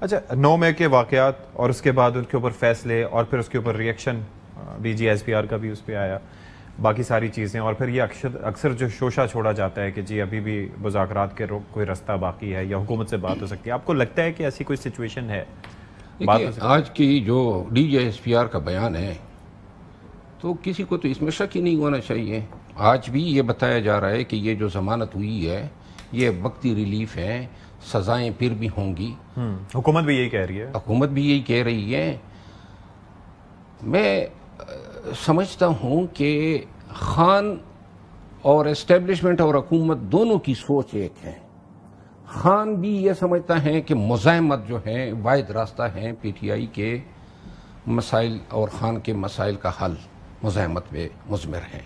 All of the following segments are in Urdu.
اچھا 9 مئی کے واقعات اور اس کے بعد ان کے اوپر فیصلے اور پھر اس کے اوپر reaction B G S P R کا بھی اس پہ آیا، باقی ساری چیزیں، اور پھر یہ اکثر جو شوشہ چھوڑا جاتا ہے کہ جی ابھی بھی مذاکرات کے کوئی رستہ باقی ہے یا حکومت سے بات ہو سکتی ہے، آپ کو لگتا ہے کہ ایسی کوئی سچویشن ہے؟ آج کی جو D J S P R کا بیان ہے تو کسی کو تو اس میں شک ہی نہیں ہونا چاہیے. آج بھی یہ بتایا جا رہا ہے کہ یہ جو ضمانت ہوئی ہے یہ وقتی ریلیف ہے، سزائیں پھر بھی ہوں گی. حکومت بھی یہی کہہ رہی ہے. حکومت بھی یہی کہہ رہی ہے. میں سمجھتا ہوں کہ خان اور اسٹیبلشمنٹ اور حکومت دونوں کی سوچ ایک ہے. خان بھی یہ سمجھتا ہے کہ مزاحمت جو ہے واحد راستہ ہے پی ٹی آئی کے مسائل اور خان کے مسائل کا حل مزاحمت میں مضمر ہے.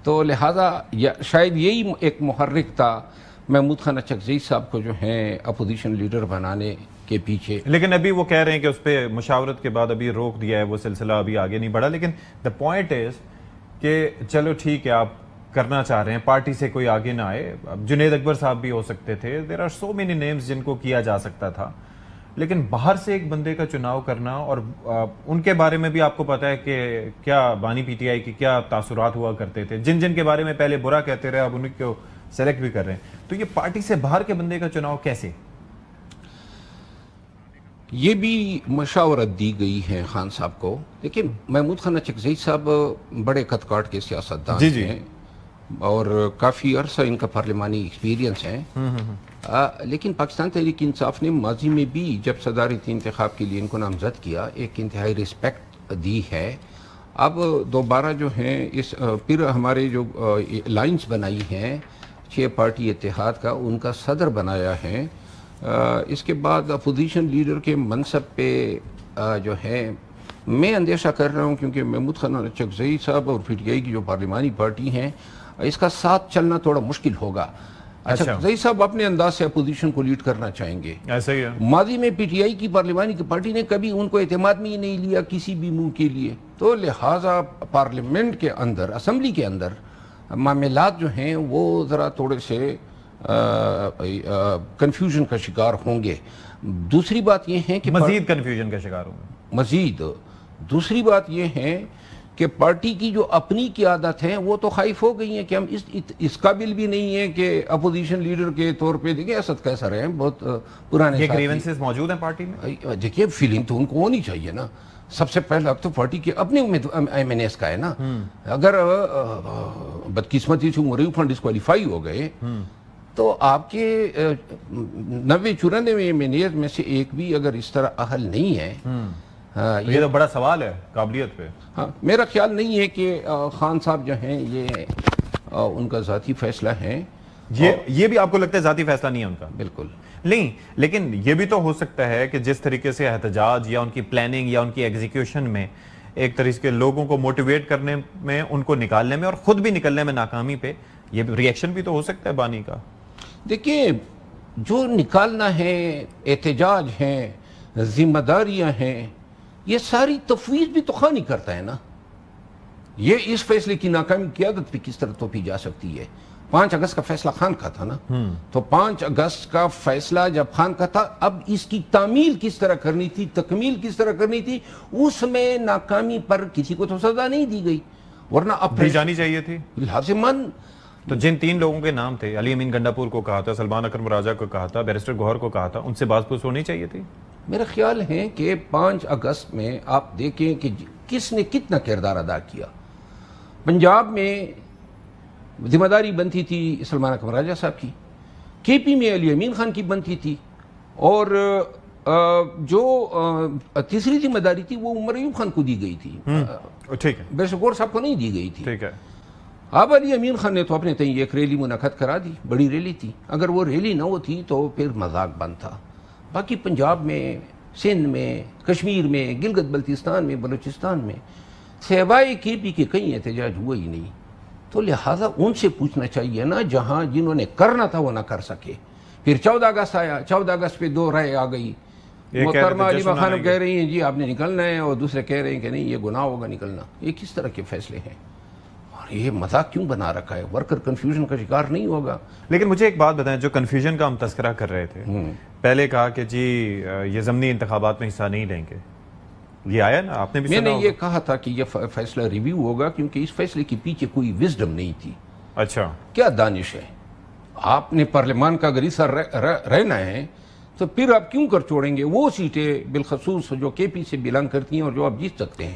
تو لہذا شاید یہی ایک محرک تھا محمود خان اچکزئی صاحب کو جو ہیں اپوزیشن لیڈر بنانے کے پیچھے. لیکن ابھی وہ کہہ رہے ہیں کہ اس پہ مشاورت کے بعد ابھی روک دیا ہے، وہ سلسلہ ابھی آگے نہیں بڑھا. لیکن دا پوائنٹ از کہ چلو ٹھیک ہے آپ کرنا چاہ رہے ہیں، پارٹی سے کوئی آگے نہ آئے. جنید اکبر صاحب بھی ہو سکتے تھے، there are so many names جن کو کیا جا سکتا تھا. لیکن باہر سے ایک بندے کا چناؤ کرنا، اور ان کے بارے میں بھی آپ کو پتا ہے کہ کیا بانی پی ٹی آئی کی کیا تاثرات ہوا کرتے تھے، جن کے بارے میں پہلے برا کہتے رہے اب ان کو سلیکٹ بھی کر رہے ہیں. تو یہ پارٹی سے باہر کے بندے کا چناؤ کیسے؟ یہ بھی مشاورت دی گئی ہے خان صاحب کو. لیکن محمود خان اچکزئی صاحب بڑے قد کاٹ کے سیاستدان ہیں اور کافی عرصہ ان کا پارلیمانی ایکسپیرینس ہے. لیکن پاکستان تحریک انصاف نے ماضی میں بھی جب صدارتی انتخاب کے لیے ان کو نامزد کیا ایک انتہائی رسپیکٹ دی ہے. اب دوبارہ جو ہیں پھر ہمارے جو لائنز بنائی ہیں 6 پارٹی اتحاد کا، ان کا صدر بنایا ہے. اس کے بعد اپوزیشن لیڈر کے منصب پہ جو ہے میں اندیشہ کر رہا ہوں، کیونکہ محمود خان اچکزئی صاحب اور پی ٹی آئی کی جو پارلیمانی پارٹی ہیں اس کا ساتھ چلنا تھوڑا مشکل ہوگا. اچکزئی صاحب اپنے انداز سے اپوزیشن کو لیڈ کرنا چاہیں گے. ایسا ہی ہے. ماضی میں پی ٹی آئی کی پارلیمانی کی پارٹی نے کبھی ان کو اعتماد میں ہی نہیں لیا کسی بھی منہ کے لیے. تو لہٰذا پارلیمنٹ کے اندر، اسمبلی کے اندر معاملات جو ہیں وہ ذرا تھوڑے سے کنفیوژن کا شکار ہوں گے. دوسری بات یہ ہے کہ مزید کنفیوژن کا شکار ہوں گے. دوسری بات یہ ہے کہ پارٹی کی جو اپنی قیادت ہیں وہ تو خائف ہو گئی ہیں کہ ہم اس قابل بھی نہیں ہیں کہ اپوزیشن لیڈر کے طور پہ دیکھیں اسد کیسا رہے ہیں، بہت پرانے یہ گریونسز موجود ہیں پارٹی میں. دیکھیے فیلنگ تو ان کو ہونی چاہیے نا. سب سے پہلا تو پارٹی کے اپنے ایم این ایس کا ہے نا. اگر بدقسمتی سے عمر فنڈ ڈسکوالیفائی ہو گئے تو آپ کے 90-94 ایم این ایز میں سے ایک بھی اگر اس طرح اہل نہیں ہے، یہ تو بڑا سوال ہے قابلیت پہ. ہاں، میرا خیال نہیں ہے کہ خان صاحب جو ہیں یہ ان کا ذاتی فیصلہ ہے. یہ بھی آپ کو لگتا ہے ذاتی فیصلہ نہیں ہے ان کا؟ بالکل نہیں. لیکن یہ بھی تو ہو سکتا ہے کہ جس طریقے سے احتجاج یا ان کی پلاننگ یا ان کی ایگزیکیوشن میں ایک طریقے کے لوگوں کو موٹیویٹ کرنے میں، ان کو نکالنے میں اور خود بھی نکلنے میں ناکامی پہ یہ ریئیکشن بھی تو ہو سکتا ہے بانی کا. دیکھیں جو نکالنا ہے، احتجاج ہیں، ذمہ داریاں ہیں، یہ ساری تفویض بھی تو خان ہی کرتا ہے نا. یہ اس فیصلے کی ناکامی قیادت پہ کس طرح توپی جا سکتی ہے؟ 5 اگست کا فیصلہ خان کا تھا نا. تو 5 اگست کا فیصلہ جب خان کا تھا، اب اس کی تعمیل کس طرح کرنی تھی، تکمیل کس طرح کرنی تھی، اس میں ناکامی پر کسی کو تو سزا نہیں دی گئی. ورنہ اب دی جانی چاہیے تھی لازماً. تو جن 3 لوگوں کے نام تھے، علی امین گنڈاپور کو کہا تھا، سلمان اکرم راجہ کو کہا تھا، بیرسٹر گوہر کو کہا تھا، ان سے بات پوچھ ہونی چاہیے تھی. میرا خیال ہے کہ 5 اگست میں آپ دیکھیں کہ کس نے کتنا کردار ادا کیا. پنجاب میں ذمہ داری بنتی تھی سلمان اکرم راجہ صاحب کی، کے پی میں علی امین خان کی بنتی تھی، اور جو تیسری ذمہ داری تھی وہ عمر ایوب خان کو دی گئی تھی. ٹھیک ہے. بیرسٹر گوہر صاحب کو نہیں دی گئی تھی. ٹھیک ہے. اب علی امین خان نے تو اپنے تئیں ایک ریلی منعقد کرا دی، بڑی ریلی تھی. اگر وہ ریلی نہ ہوتی تو پھر مذاق بند تھا. باقی پنجاب میں، سندھ میں، کشمیر میں، گلگت بلتستان میں، بلوچستان میں سوائے کے پی کے کہیں احتجاج ہوا ہی نہیں. تو لہٰذا ان سے پوچھنا چاہیے نا، جہاں جنہوں نے کرنا تھا وہ نہ کر سکے. پھر 14 اگست آیا، 14 اگست پہ 2 رائے آ گئی. محترمہ علیمہ خانم کہہ رہی ہیں جی آپ نے نکلنا ہے، اور دوسرے کہہ رہے ہیں کہ نہیں یہ گناہ ہوگا نکلنا. یہ کس طرح کے فیصلے ہیں؟ اور یہ مذاق کیوں بنا رکھا ہے؟ ورکر کنفیوژن کا شکار نہیں ہوگا. لیکن مجھے ایک بات بتائیں، جو کنفیوژن کا ہم تذکرہ کر رہے تھے، پہلے کہا کہ جی یہ ضمنی انتخابات میں حصہ نہیں لیں گے، یہ آیا نا، آپ نے بھی میں سنا نے ہوگا۔ یہ کہا تھا کہ یہ فیصلہ ریویو ہوگا، کیونکہ اس فیصلے کے پیچھے کوئی وزڈم نہیں تھی۔ اچھا، کیا دانش ہے؟ آپ نے پارلیمان کا اگر حصہ رہنا ہے تو پھر آپ کیوں کر چھوڑیں گے وہ سیٹیں بالخصوص جو کے پی سے بلانگ کرتی ہیں اور جو آپ جیت سکتے ہیں؟